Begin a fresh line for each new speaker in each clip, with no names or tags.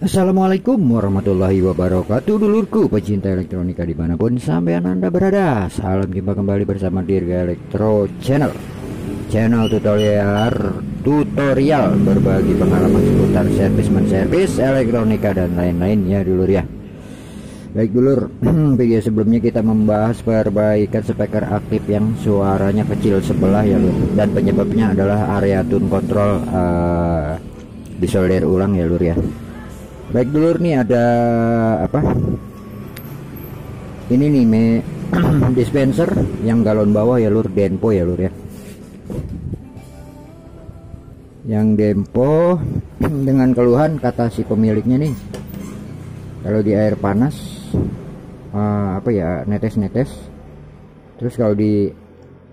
Assalamualaikum warahmatullahi wabarakatuh, dulurku pecinta elektronika dimanapun sampean anda berada. Salam jumpa kembali bersama Dirga Elektro Channel, channel tutorial berbagi pengalaman seputar servis elektronika dan lain-lainnya dulur ya. Baik dulur, video sebelumnya kita membahas perbaikan speaker aktif yang suaranya kecil sebelah ya lur, dan penyebabnya adalah area tune control disolder ulang ya lur ya. Baik dulur, nih ada apa ini nih dispenser yang galon bawah ya lur, Denpo ya lur ya, yang Denpo dengan keluhan kata si pemiliknya nih, kalau di air panas netes-netes, terus kalau di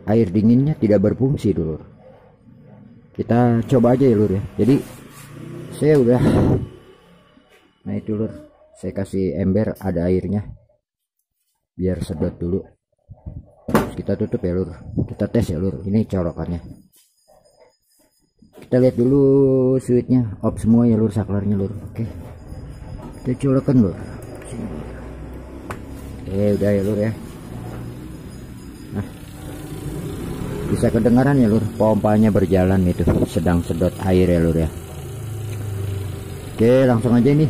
air dinginnya tidak berfungsi dulur. Kita coba aja ya lur ya. Jadi saya udah, nah itu lur, saya kasih ember ada airnya biar sedot dulu, terus kita tutup ya lur, kita tes ya lur. Ini colokannya, kita lihat dulu switchnya off semua ya lur, saklarnya lur. Oke, kita colokan lur. Udah ya lur ya. Nah, bisa kedengaran ya lur, pompanya berjalan itu, sedang sedot air ya lur ya. Oke, langsung aja nih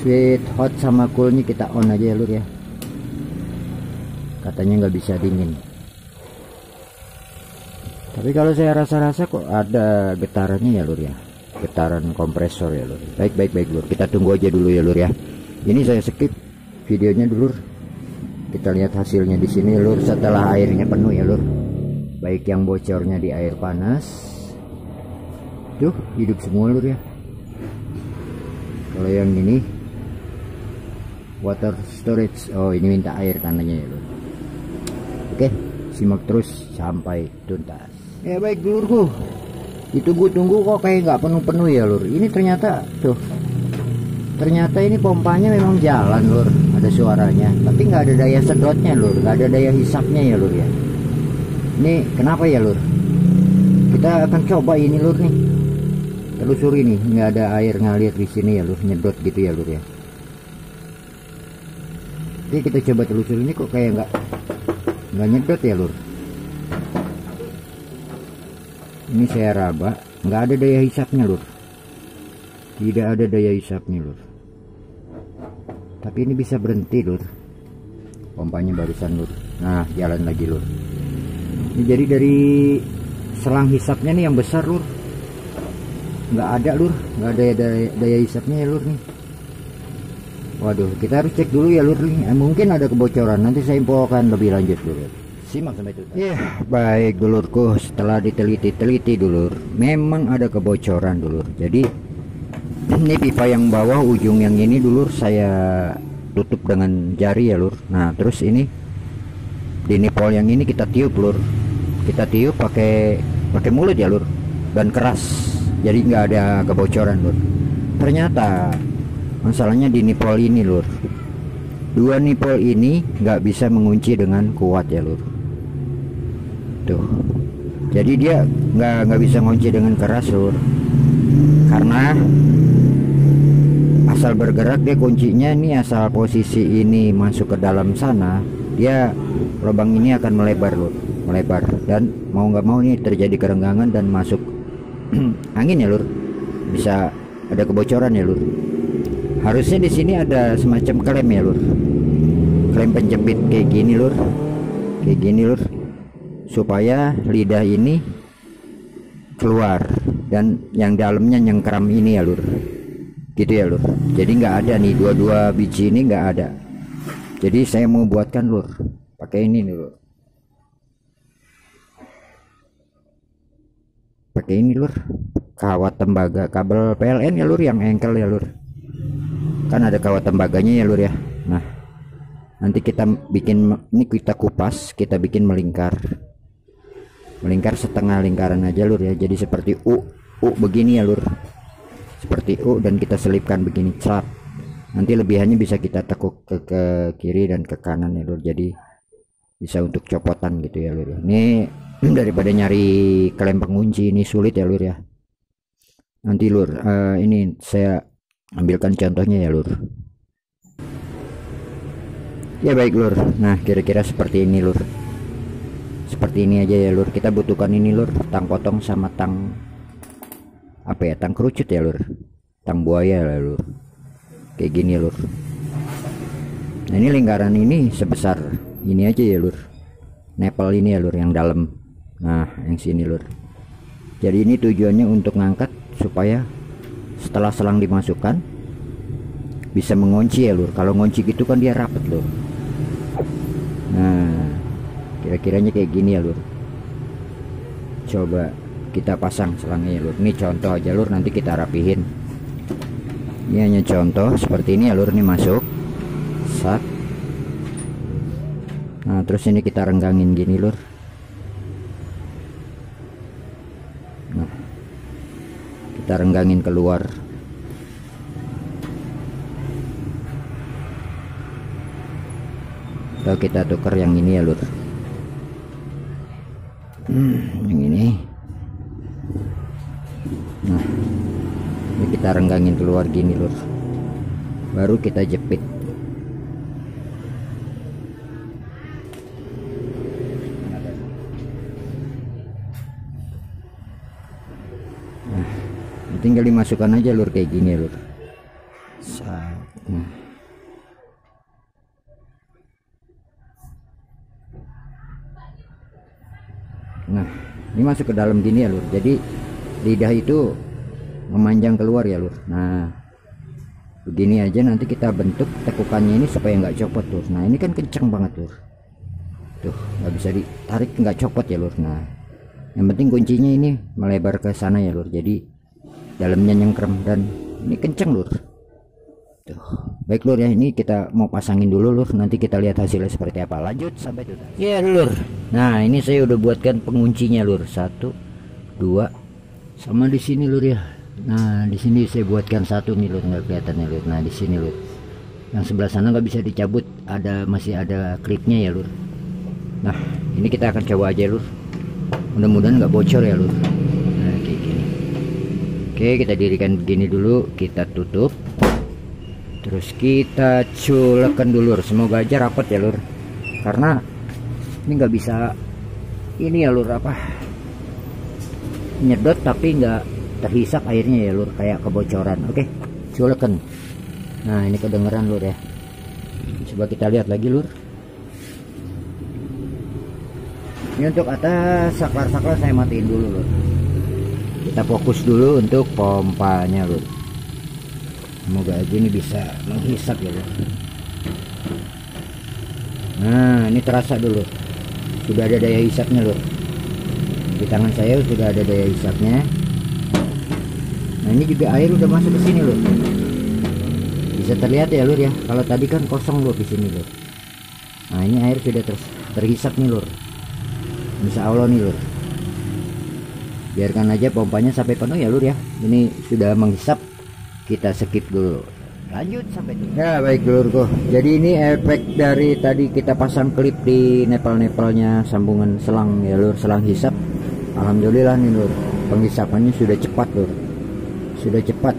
switch hot sama coolnya kita on aja ya lur ya. Katanya nggak bisa dingin, tapi kalau saya rasa-rasa kok ada getarannya ya lur ya, getaran kompresor ya lur. Baik lur, kita tunggu aja dulu ya lur ya. Ini saya skip videonya dulu, kita lihat hasilnya di sini lur setelah airnya penuh ya lur. Baik yang bocornya di air panas tuh hidup semua lur ya. Kalau yang ini water storage, oh ini minta air tandanya ya lur. Oke, simak terus sampai tuntas. Ya baik dulurku, ditunggu-tunggu kok kayak nggak penuh-penuh ya lur. Ini ternyata tuh, ternyata ini pompanya memang jalan lur, ada suaranya, tapi nggak ada daya sedotnya lur, nggak ada daya hisapnya ya lur ya. Ini kenapa ya lur? Kita akan coba ini lur nih, telusuri nih, nggak ada air ngalir di sini ya lur, nyedot gitu ya lur ya. Oke, kita coba telusuri ini kok kayak nggak nyedot ya lur. Ini saya raba, nggak ada daya hisapnya lur, tidak ada daya hisapnya lur. Tapi ini bisa berhenti lur, pompanya barusan lur. Nah jalan lagi lur. Ini jadi dari selang hisapnya nih yang besar lur, nggak ada lur, nggak ada daya hisapnya ya lur nih. Waduh, kita harus cek dulu ya lur nih, mungkin ada kebocoran, nanti saya infokan lebih lanjut dulu. Simak sampai itu. Ya baik dulurku, setelah diteliti dulur, memang ada kebocoran dulur. Jadi ini pipa yang bawah ujung yang ini dulur saya tutup dengan jari ya lur. Nah terus ini di nipol yang ini kita tiup lur, kita tiup pakai mulut ya lur, dan keras, jadi nggak ada kebocoran lur. Ternyata masalahnya di nipol ini lur, dua nipol ini nggak bisa mengunci dengan kuat ya lur. Tuh, jadi dia nggak bisa ngunci dengan keras lur, karena asal bergerak dia kuncinya nih, asal posisi ini masuk ke dalam sana, dia lubang ini akan melebar lur, melebar, dan mau nggak mau nih terjadi kerenggangan dan masuk angin ya lur, bisa ada kebocoran ya lur. Harusnya di sini ada semacam klem ya lur, klem penjepit kayak gini lur, kayak gini lur, supaya lidah ini keluar dan yang dalamnya nyengkram ini ya lur, gitu ya lur. Jadi nggak ada nih, dua biji ini nggak ada. Jadi saya mau buatkan lur pakai ini nih lur, pakai ini lur, kawat tembaga, kabel PLN ya lur, yang engkel ya lur, kan ada kawat tembaganya ya lur ya. Nah nanti kita bikin ini, kita kupas, kita bikin melingkar setengah lingkaran aja lur ya, jadi seperti U begini ya lur, seperti U, dan kita selipkan begini cap. Nanti lebihannya bisa kita tekuk ke kiri dan ke kanan ya lur, jadi bisa untuk copotan gitu ya lur. Ini daripada nyari klem pengunci ini sulit ya lur ya. Nanti lur, ini saya ambilkan contohnya ya lur. Ya baik lur, nah kira-kira seperti ini lur, seperti ini aja ya lur. Kita butuhkan ini lur, tang potong sama tang apa ya, tang kerucut ya lur, tang buaya lah lur, kayak gini lur. Nah ini lingkaran ini sebesar ini aja ya lur, nepel ini ya lur yang dalam. Nah yang sini lur, jadi ini tujuannya untuk ngangkat supaya setelah selang dimasukkan bisa mengunci ya lur. Kalau ngunci gitu kan dia rapet lur. Nah kira-kiranya kayak gini ya lur. Coba kita pasang selangnya ya lur. Ini contoh aja lur, nanti kita rapihin. Ini hanya contoh seperti ini ya lur. Ini masuk sat. Nah terus ini kita renggangin gini lur. Nah kita renggangin keluar. Atau kita tukar yang ini ya lur. Yang ini. Nah ini kita renggangin keluar gini lur, baru kita jepit. Nah tinggal dimasukkan aja lur kayak gini lur. Nah ini masuk ke dalam gini ya lur, jadi lidah itu memanjang keluar ya lur. Nah begini aja, nanti kita bentuk tekukannya ini supaya nggak copot lur. Nah ini kan kenceng banget lur, tuh nggak bisa ditarik, nggak copot ya lur. Nah yang penting kuncinya ini melebar ke sana ya lur, jadi dalamnya nyengkrem dan ini kenceng lur. Tuh. Baik lur ya, ini kita mau pasangin dulu lur, nanti kita lihat hasilnya seperti apa. Lanjut sampai tuntas ya lur. Nah ini saya udah buatkan penguncinya lur, 1 2 sama di sini lur ya. Nah di sini saya buatkan satu nih lur, nggak kelihatan ya lur. Nah di sini lur, yang sebelah sana nggak bisa dicabut, masih ada klipnya ya lur. Nah ini kita akan coba aja lur, mudah-mudahan nggak bocor ya lur. Nah kayak gini. Oke kita dirikan begini dulu, kita tutup. Terus kita culekan dulu, semoga aja rapet ya lur, karena ini nggak bisa ini ya lur, apa nyedot tapi nggak terhisap airnya ya lur, kayak kebocoran. Oke culekan. Nah ini kedengeran lur ya, coba kita lihat lagi lur. Ini untuk atas saklar-saklar saya matiin dulu lur, kita fokus dulu untuk pompanya lur. Semoga aja ini bisa menghisap ya lur. Nah ini terasa dulu, sudah ada daya hisapnya lur. Di tangan saya sudah ada daya hisapnya. Nah ini juga air udah masuk ke sini lur, bisa terlihat ya lur ya. Kalau tadi kan kosong lur di sini lur. Nah ini air sudah terhisap nih lur, insya Allah nih lur. Biarkan aja pompanya sampai penuh ya lur ya. Ini sudah menghisap, kita skip dulu, lanjut sampai dulu. Ya baik lurku, jadi ini efek dari tadi kita pasang klip di nepal-nepalnya sambungan selang ya lur, selang hisap. Alhamdulillah nih lur, penghisapannya sudah cepat lur, sudah cepat.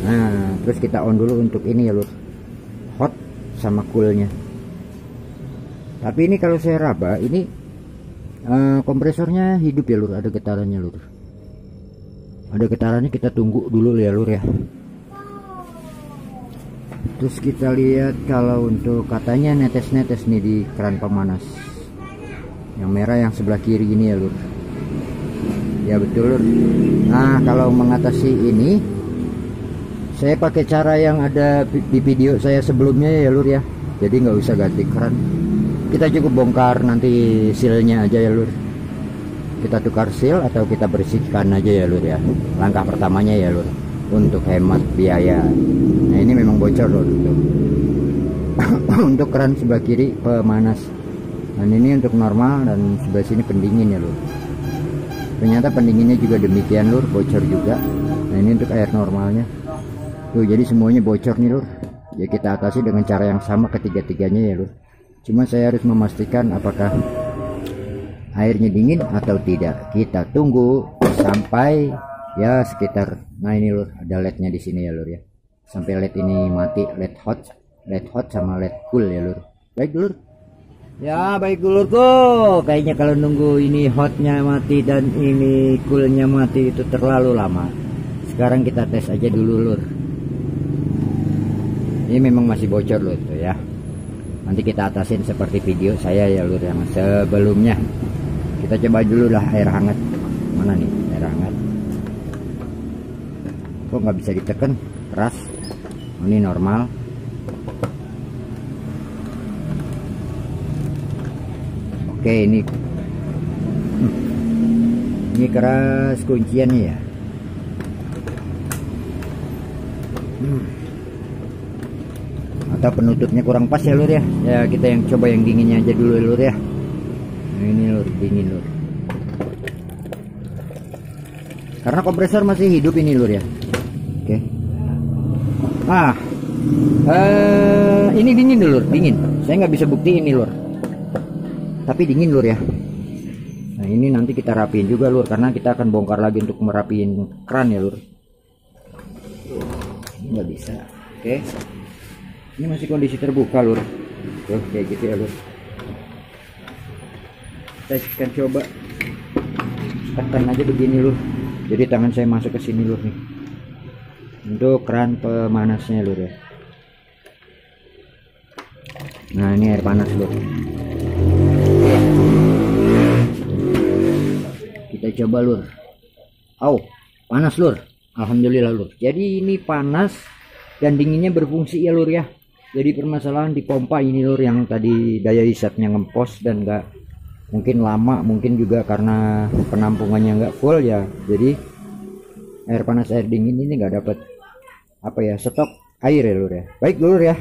Nah terus kita on dulu untuk ini ya lur, hot sama coolnya. Tapi ini kalau saya raba ini kompresornya hidup ya lur, ada getarannya lur, ada getarannya. Kita tunggu dulu ya lur ya. Terus kita lihat kalau untuk katanya netes-netes nih di keran pemanas yang merah yang sebelah kiri ini ya lur. Ya betul lur. Nah kalau mengatasi ini saya pakai cara yang ada di video saya sebelumnya ya lur ya, jadi nggak usah ganti keran, kita cukup bongkar nanti sealnya aja ya lur. Kita tukar seal atau kita bersihkan aja ya lur ya, langkah pertamanya ya lur, untuk hemat biaya. Nah ini memang bocor lur untuk keran sebelah kiri pemanas, dan ini untuk normal, dan sebelah sini pendingin ya lur. Ternyata pendinginnya juga demikian lur, bocor juga. Nah ini untuk air normalnya tuh, jadi semuanya bocor nih lur. Ya kita atasi dengan cara yang sama ketiga-tiganya ya lur. Cuma saya harus memastikan apakah airnya dingin atau tidak. Kita tunggu sampai ya sekitar, nah ini lur, ada lednya di sini ya lur ya. sampai LED ini mati, LED hot sama LED cool ya lur. Baik dulur. Ya baik dulurku, kayaknya kalau nunggu ini hotnya mati dan ini coolnya mati itu terlalu lama. Sekarang kita tes aja dulu lur. Ini memang masih bocor lur tuh ya. Nanti kita atasin seperti video saya ya lur yang sebelumnya. Kita coba dulu lah air hangat. Mana nih air hangat? Kok nggak bisa ditekan? Keras. Ini normal. Oke, ini keras kunciannya ya. Atau penutupnya kurang pas ya lur ya. Ya kita yang coba yang dinginnya aja dulu ya lur ya. Nah, ini lur, dingin lur. Karena kompresor masih hidup ini lur ya. Oke. Ini dingin dulu, dingin. Saya nggak bisa bukti ini lur. Tapi dingin lur ya. Nah ini nanti kita rapiin juga lur, karena kita akan bongkar lagi untuk merapiin kran ya lur. Ini nggak bisa. Oke. Ini masih kondisi terbuka lur. Tuh kayak gitu ya lur. Saya akan coba tekan aja begini lur. Jadi tangan saya masuk ke sini lur nih. Untuk keran pemanasnya lur ya. Nah ini air panas lur. Kita coba lur. Panas lur. Alhamdulillah lur. Jadi ini panas dan dinginnya berfungsi ya lur ya. Jadi permasalahan di pompa ini lur yang tadi daya hisapnya ngempos dan enggak, mungkin lama, mungkin juga karena penampungannya enggak full ya. Jadi air panas air dingin ini enggak dapat stok air ya lur ya. Baik lur ya.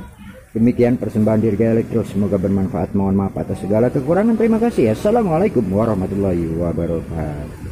Demikian persembahan Dirga Elektro, semoga bermanfaat. Mohon maaf atas segala kekurangan. Terima kasih. Assalamualaikum warahmatullahi wabarakatuh.